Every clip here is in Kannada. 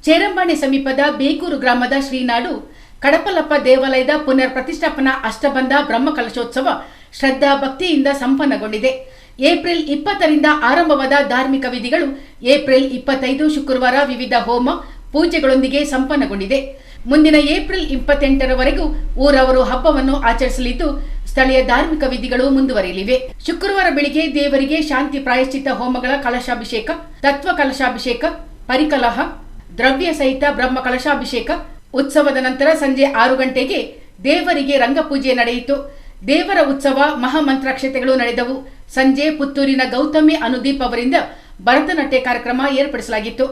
ಚೇರಂಬಾಣೆ ಸಮೀಪದ ಬೇಗೂರು ಗ್ರಾಮದ ಶ್ರೀನಾಡು ಕಡಪಲಪ್ಪ ದೇವಾಲಯದ ಪುನರ್ ಪ್ರತಿಷ್ಠಾಪನಾ ಅಷ್ಟಬಂಧ ಬ್ರಹ್ಮಕಲಶೋತ್ಸವ ಶ್ರದ್ಧಾ ಭಕ್ತಿಯಿಂದ ಸಂಪನ್ನಗೊಂಡಿದೆ. ಏಪ್ರಿಲ್ 20ರಿಂದ ಆರಂಭವಾದ ಧಾರ್ಮಿಕ ವಿಧಿಗಳು ಏಪ್ರಿಲ್ 25 ಶುಕ್ರವಾರ ವಿವಿಧ ಹೋಮ ಪೂಜೆಗಳೊಂದಿಗೆ ಸಂಪನ್ನಗೊಂಡಿದೆ. ಮುಂದಿನ ಏಪ್ರಿಲ್ 28ರವರೆಗೂ ಊರವರು ಹಬ್ಬವನ್ನು ಆಚರಿಸಲಿದ್ದು ಸ್ಥಳೀಯ ಧಾರ್ಮಿಕ ವಿಧಿಗಳು ಮುಂದುವರಿಯಲಿವೆ. ಶುಕ್ರವಾರ ಬೆಳಿಗ್ಗೆ ದೇವರಿಗೆ ಶಾಂತಿ ಪ್ರಾಯಶ್ಚಿತ್ತ ಹೋಮಗಳ ಕಲಶಾಭಿಷೇಕ, ತತ್ವ ಕಲಶಾಭಿಷೇಕ, ಪರಿಕಲಹ, ದ್ರವ್ಯ ಸಹಿತ ಬ್ರಹ್ಮ ಕಲಶಾಭಿಷೇಕ, ಉತ್ಸವದ ನಂತರ ಸಂಜೆ 6 ಗಂಟೆಗೆ ದೇವರಿಗೆ ರಂಗಪೂಜೆ ನಡೆಯಿತು. ದೇವರ ಉತ್ಸವ ಮಹಾಮಂತ್ರಾಕ್ಷತೆಗಳು ನಡೆದವು. ಸಂಜೆ ಪುತ್ತೂರಿನ ಗೌತಮಿ ಅನುದೀಪ್ ಅವರಿಂದ ಭರತನಾಟ್ಯ ಕಾರ್ಯಕ್ರಮ ಏರ್ಪಡಿಸಲಾಗಿತ್ತು.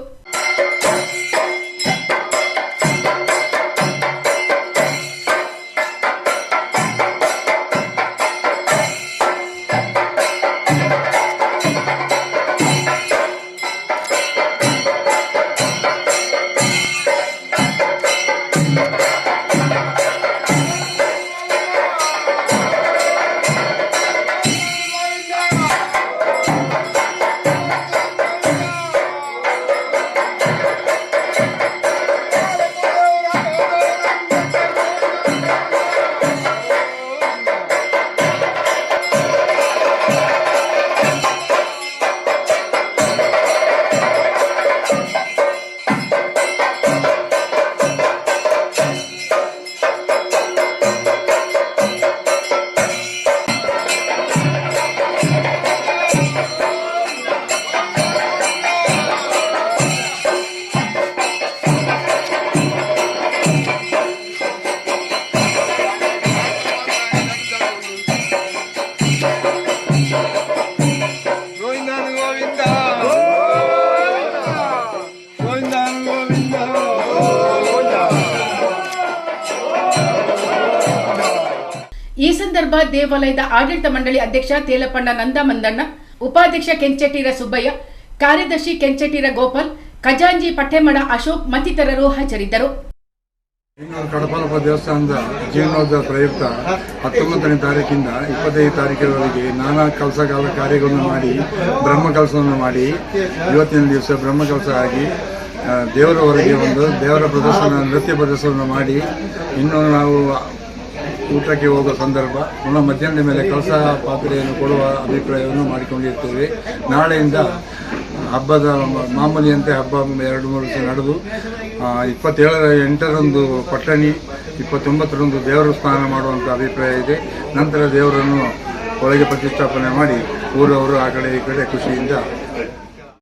ಈ ಸಂದರ್ಭ ದೇವಾಲಯದ ಆಡಳಿತ ಮಂಡಳಿ ಅಧ್ಯಕ್ಷ ತೇಲಪಣ್ಣ ನಂದಮಂದಣ್ಣ, ಉಪಾಧ್ಯಕ್ಷ ಕೆಂಚಟೀರ ಸುಬ್ಬಯ್ಯ, ಕಾರ್ಯದರ್ಶಿ ಕೆಂಚಟೀರ ಗೋಪಾಲ್, ಖಜಾಂಜಿ ಪಟ್ಟೆಮಡ ಅಶೋಕ್ ಮತ್ತಿತರರು ಹಾಜರಿದ್ದರು. ಕಡಪಲಪ್ಪ ದೇವಸ್ಥಾನದ ಜೀರ್ಣೋದ್ಧಾರ ಪ್ರಯುಕ್ತ 19ನೇ ತಾರೀಕಿಂದ 25 ತಾರೀಕಿನವರೆಗೆ ನಾನಾ ಕೆಲಸಗಾಲ ಕಾರ್ಯಗಳನ್ನು ಮಾಡಿ ಬ್ರಹ್ಮ ಕೆಲಸವನ್ನು ಮಾಡಿ ಇವತ್ತಿನ ದಿವಸ ಬ್ರಹ್ಮ ಕೆಲಸ ಆಗಿ ದೇವರ ಹೊರಗೆ ಒಂದು ದೇವರ ಪ್ರದರ್ಶನ, ನೃತ್ಯ ಪ್ರದರ್ಶನ ಮಾಡಿ ಇನ್ನು ನಾವು ಊಟಕ್ಕೆ ಹೋಗುವ ಸಂದರ್ಭ ಪುನಃ ಮಧ್ಯಾಹ್ನದ ಮೇಲೆ ಕಳಸ ಪಾತ್ರೆಯನ್ನು ಕೊಡುವ ಅಭಿಪ್ರಾಯವನ್ನು ಮಾಡಿಕೊಂಡಿರ್ತೇವೆ. ನಾಳೆಯಿಂದ ಹಬ್ಬದ ಮಾಮೂಲಿಯಂತೆ ಹಬ್ಬ 2-3 ದಿವಸ ನಡೆದು 27-8ರಂದು ಪಟ್ಟಣಿ, 29ರಂದು ದೇವರ ಸ್ನಾನ ಮಾಡುವಂಥ ಅಭಿಪ್ರಾಯ ಇದೆ. ನಂತರ ದೇವರನ್ನು ಒಳಗೆ ಪ್ರತಿಷ್ಠಾಪನೆ ಮಾಡಿ ಊರವರು ಆ ಕಡೆ ಈ ಕಡೆ ಖುಷಿಯಿಂದ